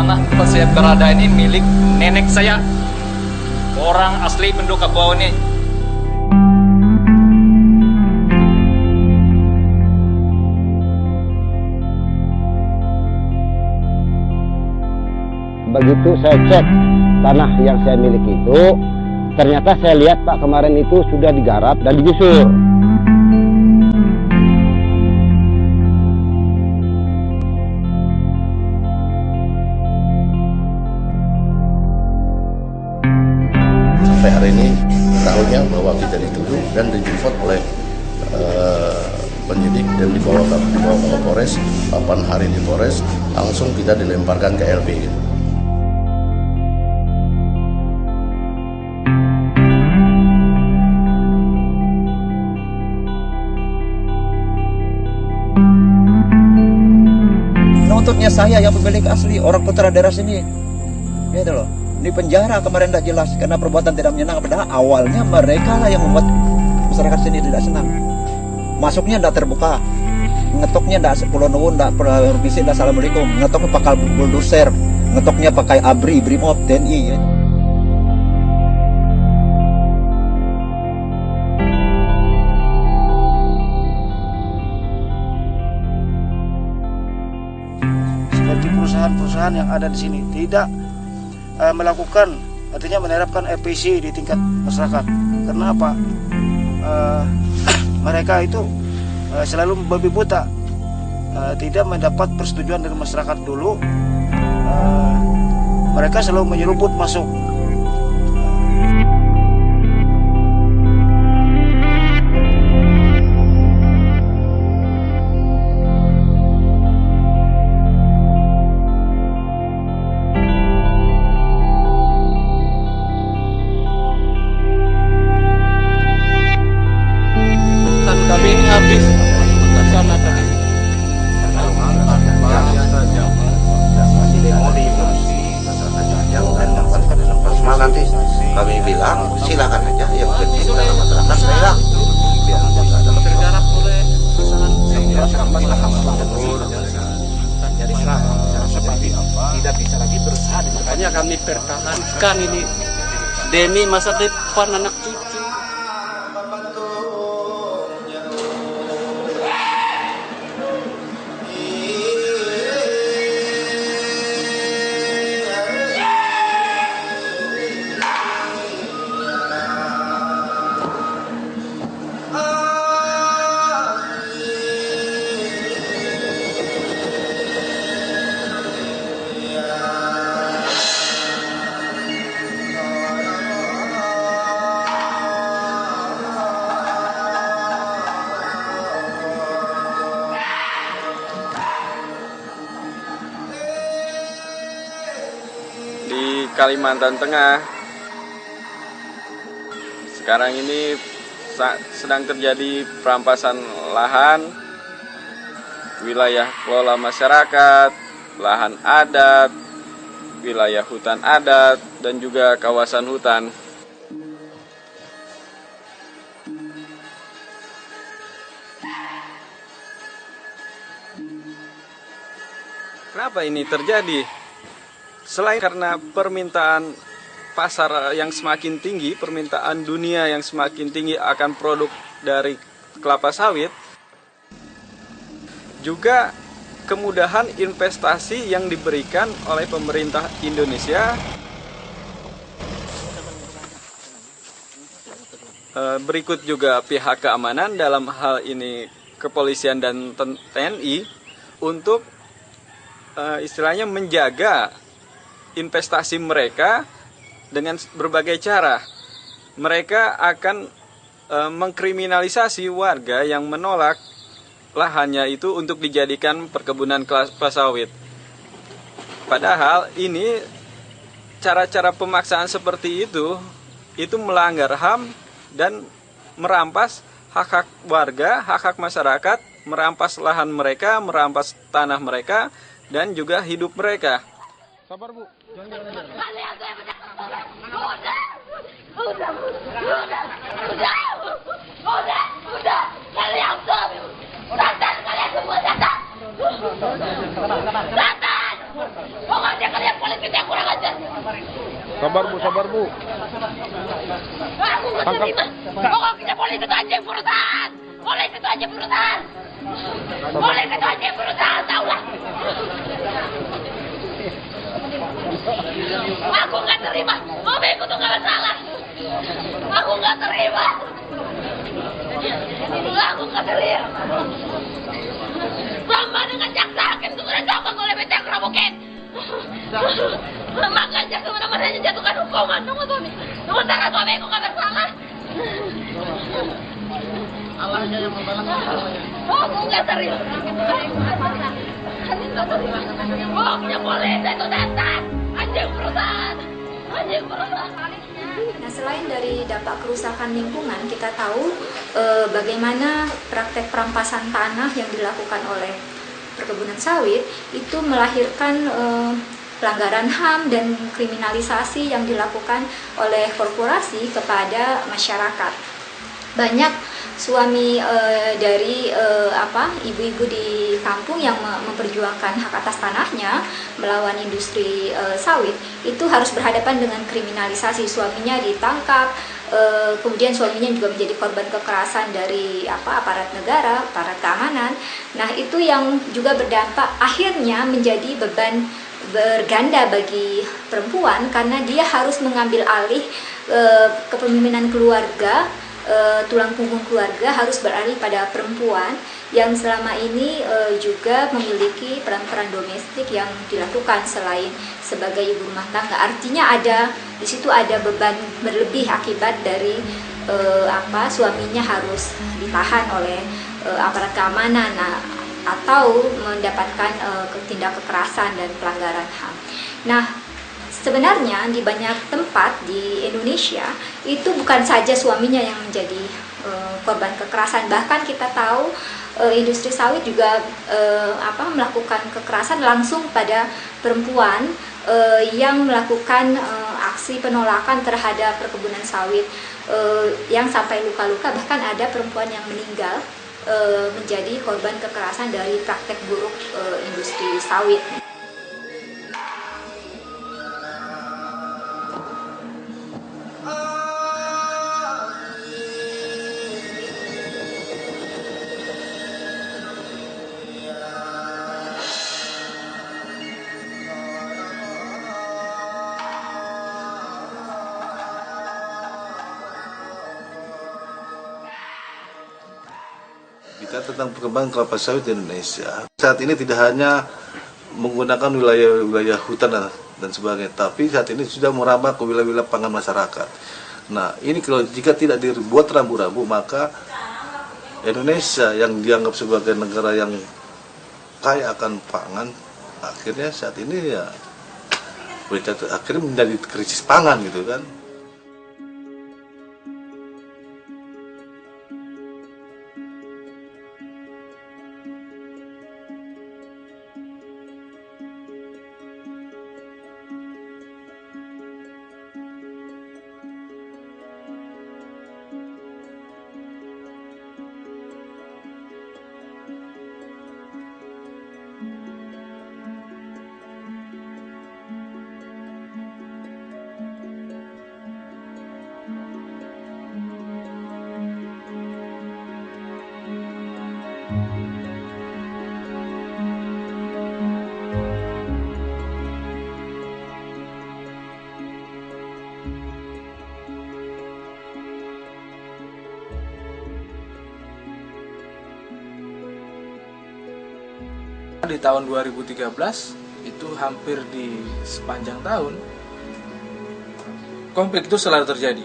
Tanah tempat saya berada ini milik nenek saya, orang asli Pendokabau ini. Begitu saya cek tanah yang saya miliki itu, ternyata saya lihat Pak kemarin itu sudah digarap dan digusur. Sampai hari ini tahunya bahwa kita dituduh dan dijemput oleh penyidik dan dibawa ke Polres. 8 hari di Polres, langsung kita dilemparkan ke LP. Nuntutnya saya yang pemilik asli, orang putra daerah sini. Gitu loh. Di penjara kemarin tidak jelas karena perbuatan tidak menyenangkan. Padahal awalnya mereka lah yang membuat masyarakat sini tidak senang. Masuknya tidak terbuka, ngetoknya tidak sepuluh nuwun, tidak permisi, tidak assalamualaikum. Ngetoknya pakai bulldozer, ngetoknya pakai ABRI, Brimob, TNI. Ya. Seperti perusahaan-perusahaan yang ada di sini tidak melakukan, artinya menerapkan EPC di tingkat masyarakat. Karena apa? Mereka itu selalu babi buta, tidak mendapat persetujuan dari masyarakat dulu. Mereka selalu menyeruput masuk. Kami ini habis ke sana tadi. Nanti kami bilang silakan aja yang penting dalam masyarakat saya biar tidak ada Tergarap oleh perusahaan Jadi seperti apa? Tidak bisa lagi berusaha. Makanya kami pertahankan ini demi masa depan anak cucu. Di Kalimantan Tengah sekarang ini sedang terjadi perampasan lahan, wilayah kelola masyarakat, lahan adat, wilayah hutan adat, dan juga kawasan hutan. Kenapa ini terjadi? Selain karena permintaan pasar yang semakin tinggi, permintaan dunia yang semakin tinggi akan produk dari kelapa sawit, juga kemudahan investasi yang diberikan oleh pemerintah Indonesia. Berikut juga pihak keamanan, dalam hal ini kepolisian dan TNI, untuk istilahnya menjaga investasi mereka dengan berbagai cara. Mereka akan mengkriminalisasi warga yang menolak lahannya itu untuk dijadikan perkebunan kelapa sawit. Padahal ini cara-cara pemaksaan seperti itu melanggar HAM dan merampas hak-hak warga, hak-hak masyarakat, merampas lahan mereka, merampas tanah mereka, dan juga hidup mereka. Sabar Bu. Udah, kalian semua datang, kalian semua datang. Datang. Pokoknya kalian polisi yang kurang ajar. Sabar Bu. Aku nggak terima. Pokoknya polisi itu aja perusahaan. Polisi itu aja perusahaan. Polisi itu aja perusahaan, tau lah. Aku nggak terima. Mobilku tuh nggak salah. Aku nggak terima. Aku nggak terima. Sama dengan jaksa hakim itu sudah coba oleh BT Kerobokin. Makanya kemana-mana jatuhkan hukuman. Sementara suamiku nggak bersalah. Allahnya yang membalaskan. Aku nggak terima. Pokoknya polisi itu datang. Anjing perusahaan. Nah, selain dari dampak kerusakan lingkungan, kita tahu bagaimana praktek perampasan tanah yang dilakukan oleh perkebunan sawit itu melahirkan pelanggaran HAM dan kriminalisasi yang dilakukan oleh korporasi kepada masyarakat. Banyak suami dari ibu-ibu di kampung yang memperjuangkan hak atas tanahnya melawan industri sawit itu harus berhadapan dengan kriminalisasi. Suaminya ditangkap, kemudian suaminya juga menjadi korban kekerasan dari aparat negara, aparat keamanan. Nah, itu yang juga berdampak akhirnya menjadi beban berganda bagi perempuan karena dia harus mengambil alih kepemimpinan keluarga. Tulang punggung keluarga harus beralih pada perempuan yang selama ini juga memiliki peran-peran domestik yang dilakukan selain sebagai ibu rumah tangga. Artinya di situ ada beban berlebih akibat dari suaminya harus ditahan oleh aparat keamanan atau mendapatkan tindak kekerasan dan pelanggaran HAM. Nah, sebenarnya di banyak tempat di Indonesia itu bukan saja suaminya yang menjadi korban kekerasan, bahkan kita tahu industri sawit juga melakukan kekerasan langsung pada perempuan yang melakukan aksi penolakan terhadap perkebunan sawit yang sampai luka-luka, bahkan ada perempuan yang meninggal menjadi korban kekerasan dari praktek buruk industri sawit. Bicara tentang perkembangan kelapa sawit di Indonesia, saat ini tidak hanya menggunakan wilayah hutan dan sebagainya, tapi saat ini sudah merambah ke wilayah pangan masyarakat. Nah, ini kalau jika tidak dibuat rambu-rambu, maka Indonesia yang dianggap sebagai negara yang kaya akan pangan, akhirnya saat ini akhirnya menjadi krisis pangan gitu kan. Di tahun 2013 itu hampir di sepanjang tahun konflik itu selalu terjadi.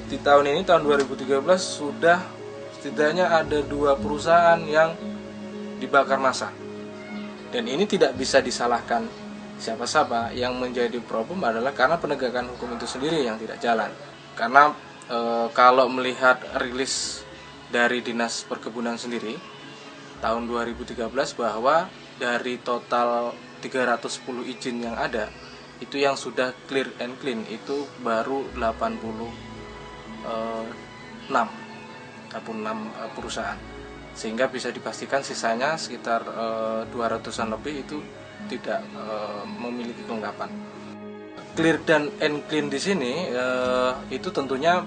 Di tahun ini, tahun 2013, sudah setidaknya ada 2 perusahaan yang dibakar massa. Dan ini tidak bisa disalahkan siapa-siapa. Yang menjadi problem adalah karena penegakan hukum itu sendiri yang tidak jalan. Karena kalau melihat rilis dari Dinas Perkebunan sendiri tahun 2013 bahwa dari total 310 izin yang ada, itu yang sudah clear and clean itu baru 86 perusahaan, sehingga bisa dipastikan sisanya sekitar 200-an lebih itu tidak memiliki kelengkapan. Clear dan unclean di sini itu tentunya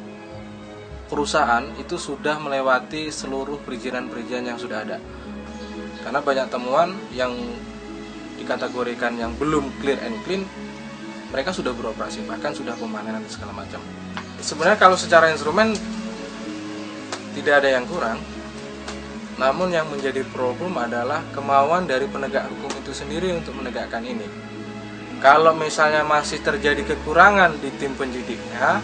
perusahaan itu sudah melewati seluruh perizinan-perizinan yang sudah ada. Karena banyak temuan yang dikategorikan yang belum clear and clean, mereka sudah beroperasi, bahkan sudah pemanenan segala macam. Sebenarnya kalau secara instrumen tidak ada yang kurang, namun yang menjadi problem adalah kemauan dari penegak hukum itu sendiri untuk menegakkan ini. Kalau misalnya masih terjadi kekurangan di tim penyidiknya,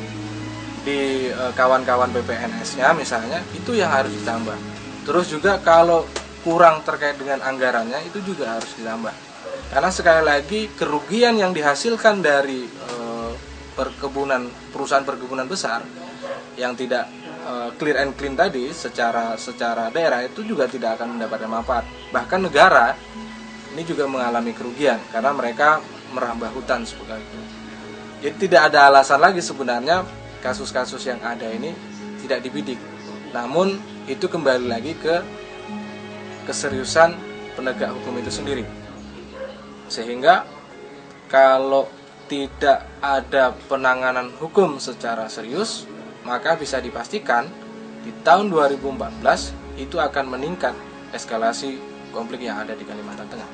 di kawan-kawan PPNS-nya misalnya, itu yang harus ditambah. Terus juga kalau kurang terkait dengan anggarannya, itu juga harus ditambah. Karena sekali lagi kerugian yang dihasilkan dari perusahaan perkebunan besar yang tidak clear and clean tadi secara daerah itu juga tidak akan mendapatkan manfaat. Bahkan negara ini juga mengalami kerugian karena mereka merambah hutan seperti itu. Jadi tidak ada alasan lagi sebenarnya kasus-kasus yang ada ini tidak dibidik. Namun itu kembali lagi ke keseriusan penegak hukum itu sendiri. Sehingga kalau tidak ada penanganan hukum secara serius, maka bisa dipastikan di tahun 2014 itu akan meningkat eskalasi konflik yang ada di Kalimantan Tengah.